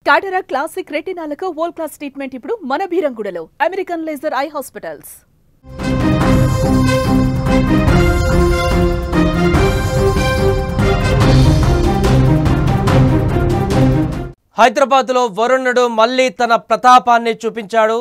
Cataract classic రెటినాలకు world class treatment ఇప్పుడు మన బీరంగూడలో అమెరికన్ లేజర్ ఐ హాస్పిటల్స్. హైదరాబాద్లో వరుణుడు మళ్లీ తన ప్రతాపాన్ని చూపించాడు.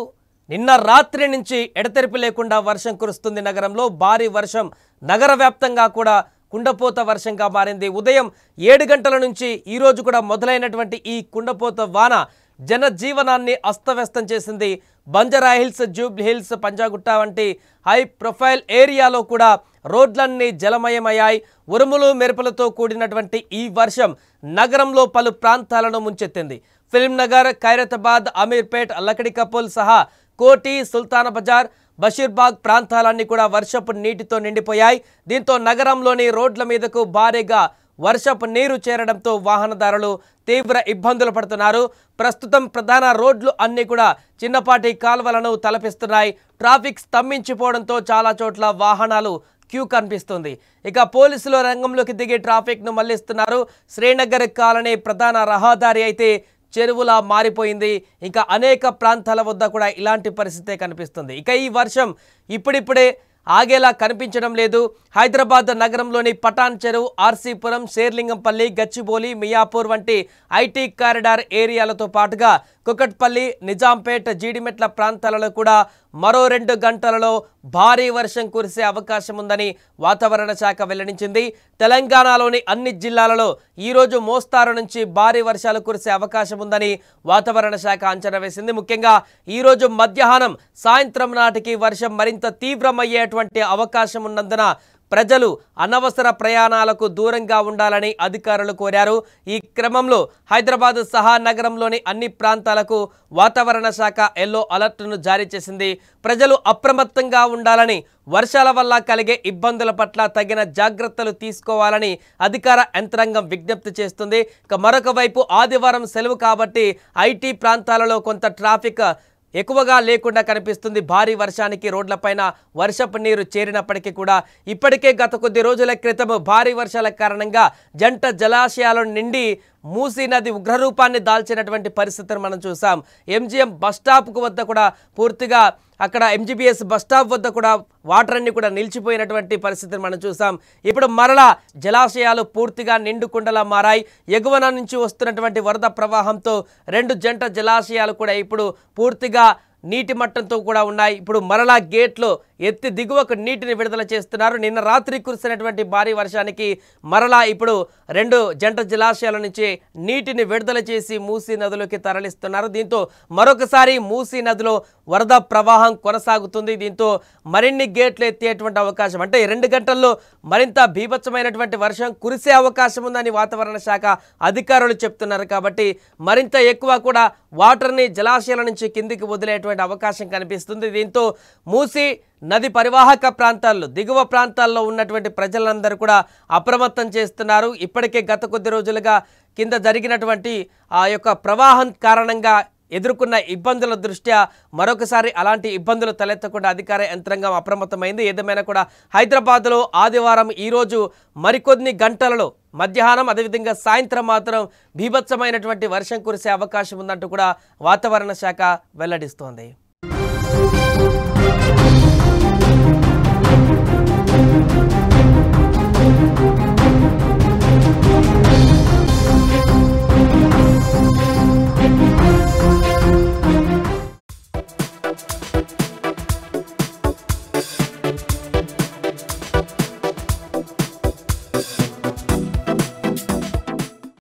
నిన్న రాత్రి నుంచి ఎడతెరిపి లేకుండా వర్షం కురుస్తుంది. నగరంలో భారీ వర్షం నగర వ్యాప్తంగా కూడా కుండపోత వర్షంగా మారింది. ఉదయం 7 గంటల నుంచి ఈ రోజు కూడా మొదలైనటువంటి ఈ కుండపోత వాన జనజీవనాన్ని అస్తవ్యస్తం చేసింది. Banjara hills, Jubilee hills, Panjagutta వంటి హై ప్రొఫైల్ ఏరియాలో కూడా రోడ్లన్నీ జలమయమయ్యాయి. ఉరుములు మెరుపులతో కూడినటువంటి ఈ వర్షం నగరంలో పలు ప్రాంతాలను ముంచెత్తింది. ఫిల్మ్ నగర్, ఖైరతాబాద్, అమీర్పేట్, లకడి కపుల్ సహా కోటి, సుల్తాన్ బజార్, బషీర్బాగ్ ప్రాంతాలన్నీ కూడా వర్షపు నీటితో నిండిపోయాయి. దీంతో నగరంలోని రోడ్ల మీదకు భారీగా వర్షపు నీరు చేరడంతో వాహనదారులు తీవ్ర ఇబ్బందులు పడుతున్నారు. ప్రస్తుతం ప్రధాన రోడ్లు అన్నీ కూడా చిన్నపాటి కాల్వలను తలపిస్తున్నాయి. ట్రాఫిక్ స్తంభించిపోవడంతో చాలా చోట్ల వాహనాలు క్యూ కనిపిస్తుంది. ఇక పోలీసులు రంగంలోకి దిగి ట్రాఫిక్ను మళ్లిస్తున్నారు. శ్రీనగర్ కాలనీ ప్రధాన రహదారి అయితే చెరువులా మారిపోయింది. ఇంకా అనేక ప్రాంతాల వద్ద కూడా ఇలాంటి పరిస్థితే కనిపిస్తుంది. ఇక ఈ వర్షం ఇప్పుడిప్పుడే ఆగేలా కనిపించడం లేదు. హైదరాబాద్ నగరంలోని పటాన్ చెరువు, ఆర్సీపురం, షేర్లింగంపల్లి, గచ్చిబౌలి, మియాపూర్ వంటి ఐటీ కారిడార్ ఏరియాలతో పాటుగా కుకట్పల్లి, నిజాంపేట్, జీడిమెట్ల ప్రాంతాలలో కూడా మరో 2 గంటలలో భారీ వర్షం కురిసే అవకాశం ఉందని వాతావరణ శాఖ వెల్లడించింది. తెలంగాణలోని అన్ని జిల్లాలలో ఈరోజు మోస్తారు నుంచి భారీ వర్షాలు కురిసే అవకాశం ఉందని వాతావరణ శాఖ అంచనా వేసింది. ముఖ్యంగా ఈరోజు మధ్యాహ్నం, సాయంత్రం నాటికి వర్షం మరింత తీవ్రమయ్యేటువంటి అవకాశం ఉన్నందున ప్రజలు అనవసర ప్రయాణాలకు దూరంగా ఉండాలని అధికారులు కోరారు. ఈ క్రమంలో హైదరాబాద్ సహా నగరంలోని అన్ని ప్రాంతాలకు వాతావరణ శాఖ ఎల్లో అలర్ట్ను జారీ చేసింది. ప్రజలు అప్రమత్తంగా ఉండాలని, వర్షాల వల్ల కలిగే ఇబ్బందుల పట్ల తగిన జాగ్రత్తలు తీసుకోవాలని అధికార యంత్రాంగం విజ్ఞప్తి చేస్తుంది. ఇక మరొక వైపు ఆదివారం సెలవు కాబట్టి ఐటీ ప్రాంతాలలో కొంత ట్రాఫిక్ ఎక్కువగా లేకుండా కనిపిస్తుంది. భారీ వర్షానికి రోడ్లపైన వర్షపు నీరు చేరినప్పటికీ కూడా ఇప్పటికే గత కొద్ది రోజుల క్రితం భారీ వర్షాల కారణంగా జంట జలాశయాల నిండి మూసీ నది ఉగ్రరూపాన్ని దాల్చినటువంటి పరిస్థితిని మనం చూసాం. ఎంజీఎం బస్టాప్కు వద్ద కూడా పూర్తిగా అక్కడ ఎంజీబీఎస్ బస్టాప్ వద్ద కూడా వాటర్ అన్ని కూడా నిలిచిపోయినటువంటి పరిస్థితిని మనం చూసాం. ఇప్పుడు మరలా జలాశయాలు పూర్తిగా నిండుకుండలా మారాయి. ఎగువన నుంచి వస్తున్నటువంటి వరద ప్రవాహంతో 2 జంట జలాశయాలు కూడా ఇప్పుడు పూర్తిగా నీటి మట్టంతో కూడా ఉన్నాయి. ఇప్పుడు మరలా గేట్లో ఎత్తి దిగువకు నీటిని విడుదల చేస్తున్నారు. నిన్న రాత్రి కురిసినటువంటి భారీ వర్షానికి మరలా ఇప్పుడు 2 జంట జలాశయాల నుంచి నీటిని విడుదల చేసి మూసీ నదిలోకి తరలిస్తున్నారు. దీంతో మరొకసారి మూసీ నదిలో వరద ప్రవాహం కొనసాగుతుంది. దీంతో మరిన్ని గేట్లు ఎత్తేటువంటి అవకాశం, అంటే 2 గంటల్లో మరింత బీభత్సమైనటువంటి వర్షం కురిసే అవకాశం ఉందని వాతావరణ శాఖ అధికారులు చెప్తున్నారు. కాబట్టి మరింత ఎక్కువ కూడా వాటర్ని జలాశయాల నుంచి కిందికి వదిలేటువంటి అవకాశం కనిపిస్తుంది. దీంతో మూసీ నది పరివాహక ప్రాంతాల్లో, దిగువ ప్రాంతాల్లో ఉన్నటువంటి ప్రజలందరూ కూడా అప్రమత్తం చేస్తున్నారు. ఇప్పటికే గత కొద్ది రోజులుగా కింద జరిగినటువంటి ఆ యొక్క ప్రవాహం కారణంగా ఎదుర్కొన్న ఇబ్బందుల దృష్ట్యా మరొకసారి అలాంటి ఇబ్బందులు తలెత్తకుండా అధికార యంత్రాంగం అప్రమత్తమైంది. ఏదేమైనా కూడా హైదరాబాద్లో ఆదివారం ఈరోజు మరికొన్ని గంటలలో మధ్యాహ్నం, అదేవిధంగా సాయంత్రం మాత్రం బీభత్సమైనటువంటి వర్షం కురిసే అవకాశం ఉందంటూ కూడా వాతావరణ శాఖ వెల్లడిస్తోంది.